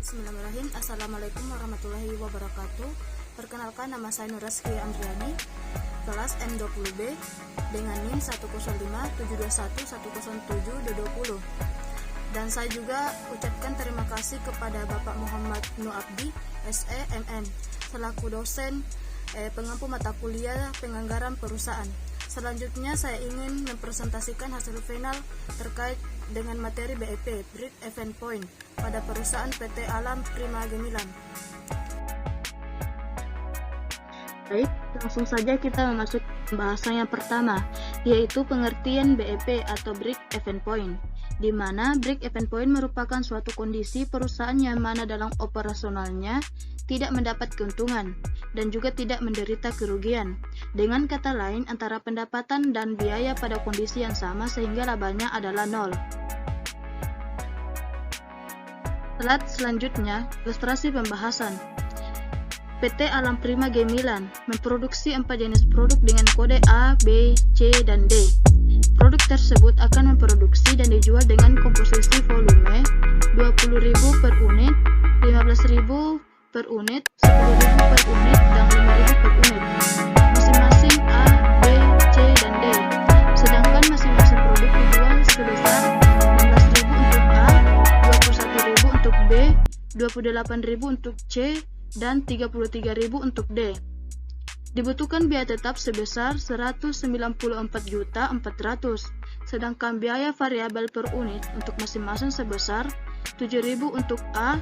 Bismillahirrahmanirrahim. Assalamualaikum warahmatullahi wabarakatuh. Perkenalkan, nama saya Nuraski Andriani, kelas M20B dengan NIM 10572110720. Dan saya juga ucapkan terima kasih kepada Bapak Muhammad Nuabdi, SE, MM, selaku dosen pengampu mata kuliah penganggaran perusahaan. Selanjutnya saya ingin mempresentasikan hasil final terkait dengan materi BEP, Break Even Point, pada perusahaan PT Alam Prima Gemilan. Baik, langsung saja kita memasuki pembahasan yang pertama, yaitu pengertian BEP atau Break Even Point, di mana Break Even Point merupakan suatu kondisi perusahaan yang mana dalam operasionalnya tidak mendapat keuntungan dan juga tidak menderita kerugian. Dengan kata lain, antara pendapatan dan biaya pada kondisi yang sama sehingga labanya adalah nol. Slide selanjutnya, ilustrasi pembahasan. PT Alam Prima Gemilan memproduksi 4 jenis produk dengan kode A, B, C, dan D. Produk tersebut akan memproduksi dan dijual dengan komposisi volume 20.000 per unit, 15.000 per unit, 10.000 per unit, dan 5.000 per unit, masing-masing A, B, C, dan D. Sedangkan masing-masing produk dijual sebesar 16.000 untuk A, 21.000 untuk B, 28.000 untuk C, dan 33.000 untuk D. Dibutuhkan biaya tetap sebesar 194.400.000, sedangkan biaya variabel per unit untuk masing-masing sebesar 7.000 untuk A,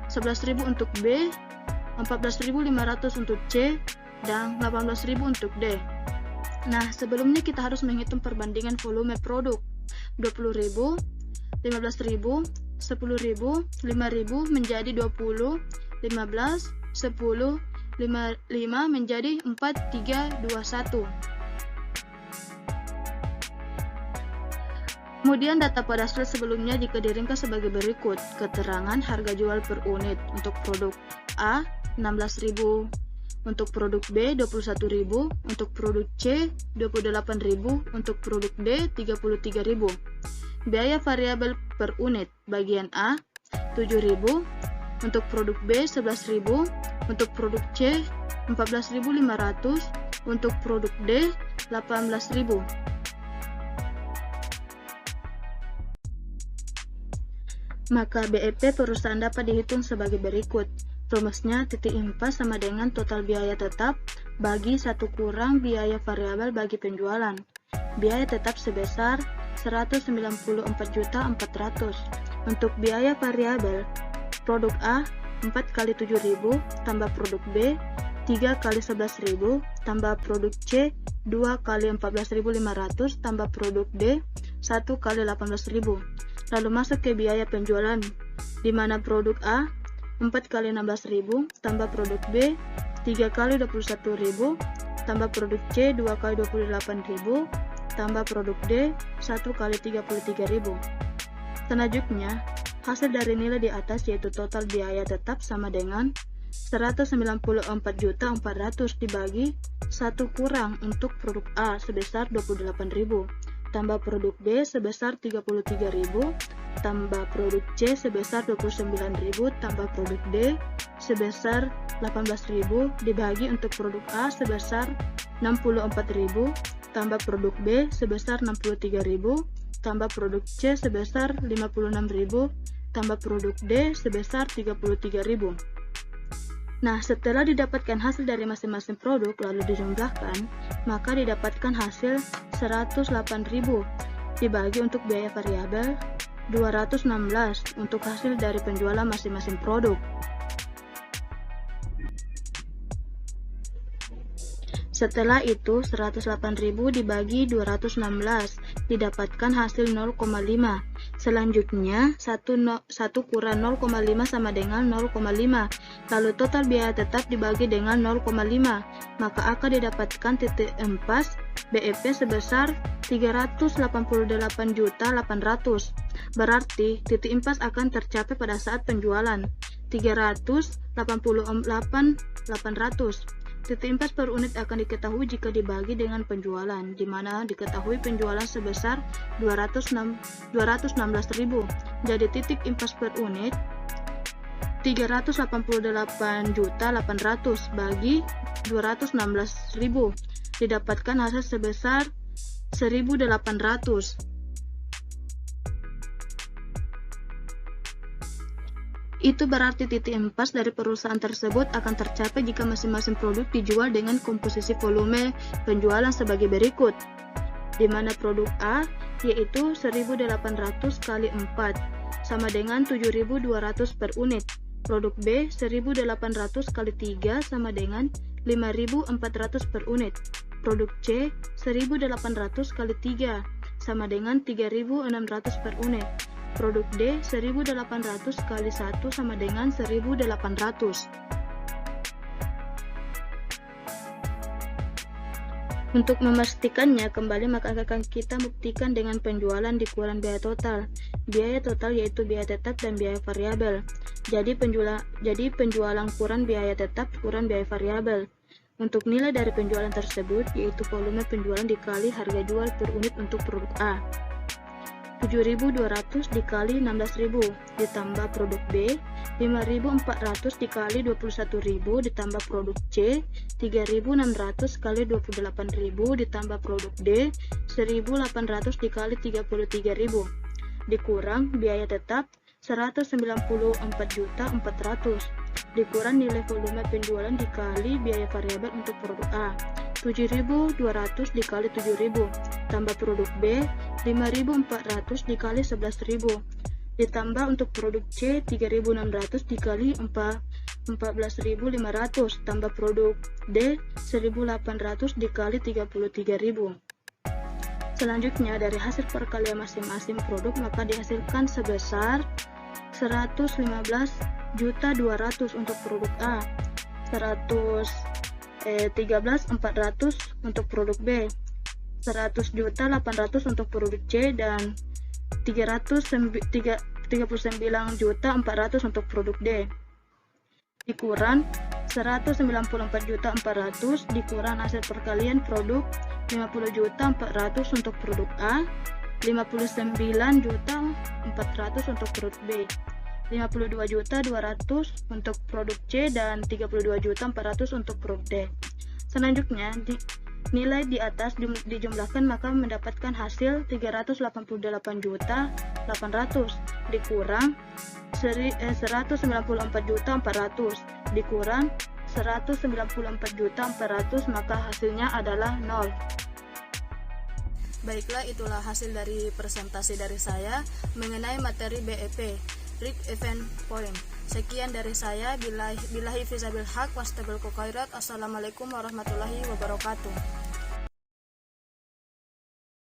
11.000 untuk B, 14.500 untuk C, dan 18.000 untuk D. Nah, sebelumnya kita harus menghitung perbandingan volume produk. 20.000, 15.000, 10.000, 5.000 menjadi 20, 15, 10, 5 menjadi 4, 3, 2, 1. Kemudian data pada slide sebelumnya jika diringkas sebagai berikut. Keterangan harga jual per unit untuk produk A 16.000, untuk produk B 21.000, untuk produk C 28.000, untuk produk D 33.000. Biaya variabel per unit bagian A 7.000, untuk produk B 11.000, untuk produk C 14.500, untuk produk D 18.000. Maka BEP perusahaan dapat dihitung sebagai berikut. Rumusnya titik impas sama dengan total biaya tetap bagi 1 kurang biaya variabel bagi penjualan. Biaya tetap sebesar 194.400.000. Untuk biaya variabel, produk A 4 kali 7.000 tambah produk B 3 kali 11.000 tambah produk C 2 kali 14.500 tambah produk D 1 kali 18.000. Lalu masuk ke biaya penjualan, di mana produk A 4 kali 16.000 tambah produk B 3 kali 21.000 tambah produk C 2 kali 28.000 tambah produk D 1 kali 33.000. Selanjutnya, hasil dari nilai di atas yaitu total biaya tetap sama dengan 194.400.000 dibagi 1 kurang untuk produk A sebesar 28.000 tambah produk B sebesar 33.000 tambah produk C sebesar 29.000 tambah produk D sebesar 18.000 dibagi untuk produk A sebesar 64.000 tambah produk B sebesar 63.000 tambah produk C sebesar 56.000 tambah produk D sebesar 33.000. Nah, setelah didapatkan hasil dari masing-masing produk lalu dijumlahkan, maka didapatkan hasil 108.000 dibagi untuk biaya variabel 216 untuk hasil dari penjualan masing-masing produk. Setelah itu 108.000 dibagi 216 didapatkan hasil 0,5. Selanjutnya 1 kurang 0,5 sama dengan 0,5. Lalu total biaya tetap dibagi dengan 0,5, maka akan didapatkan titik impas BEP sebesar 388.800. Berarti titik impas akan tercapai pada saat penjualan 388.800. Titik impas per unit akan diketahui jika dibagi dengan penjualan, di mana diketahui penjualan sebesar 216.000. Jadi titik impas per unit 388.800.000 bagi 216.000, didapatkan hasil sebesar 1.800. Itu berarti titik impas dari perusahaan tersebut akan tercapai jika masing-masing produk dijual dengan komposisi volume penjualan sebagai berikut, di mana produk A yaitu 1.800 kali 4 sama dengan 7.200 per unit, produk B 1.800 kali 3 sama dengan 5.400 per unit, produk C 1.800 kali 3 sama dengan 3.600 per unit, produk D 1.800 kali 1 sama dengan 1.800. Untuk memastikannya kembali, maka akan kita buktikan dengan penjualan dikurangi biaya total. Biaya total yaitu biaya tetap dan biaya variabel. Jadi penjualan kurang biaya tetap kurang biaya variabel. Untuk nilai dari penjualan tersebut yaitu volume penjualan dikali harga jual per unit untuk produk A. 7.200 dikali 16.000 ditambah produk B, 5.400 dikali 21.000 ditambah produk C, 3.600 kali 28.000 ditambah produk D, 1.800 dikali 33.000 dikurang biaya tetap 194.400 dikurang nilai volume penjualan dikali biaya variabel untuk produk A, 7.200 dikali 7.000 tambah produk B, 5.400 dikali 11.000 ditambah untuk produk C, 3.600 dikali 14.500 tambah produk D, 1.800 dikali 33.000. Selanjutnya dari hasil perkalian masing-masing produk maka dihasilkan sebesar 115.200 untuk produk A, 113.400 untuk produk B, 100.800 untuk produk C, dan 39.400 untuk produk D. Dikurang 194.400 dikurang hasil perkalian produk 50.400 untuk produk A, 59.400 untuk produk B, 52.200 untuk produk C, dan 32.400 untuk produk D. Selanjutnya, nilai di atas dijumlahkan maka mendapatkan hasil 388.800 dikurang 194.400 dikurang 194.400 maka hasilnya adalah 0. Baiklah, itulah hasil dari presentasi dari saya mengenai materi BEP, Break Even Point. Sekian dari saya, billahi fisabil haq wastabil khairat. Assalamualaikum warahmatullahi wabarakatuh.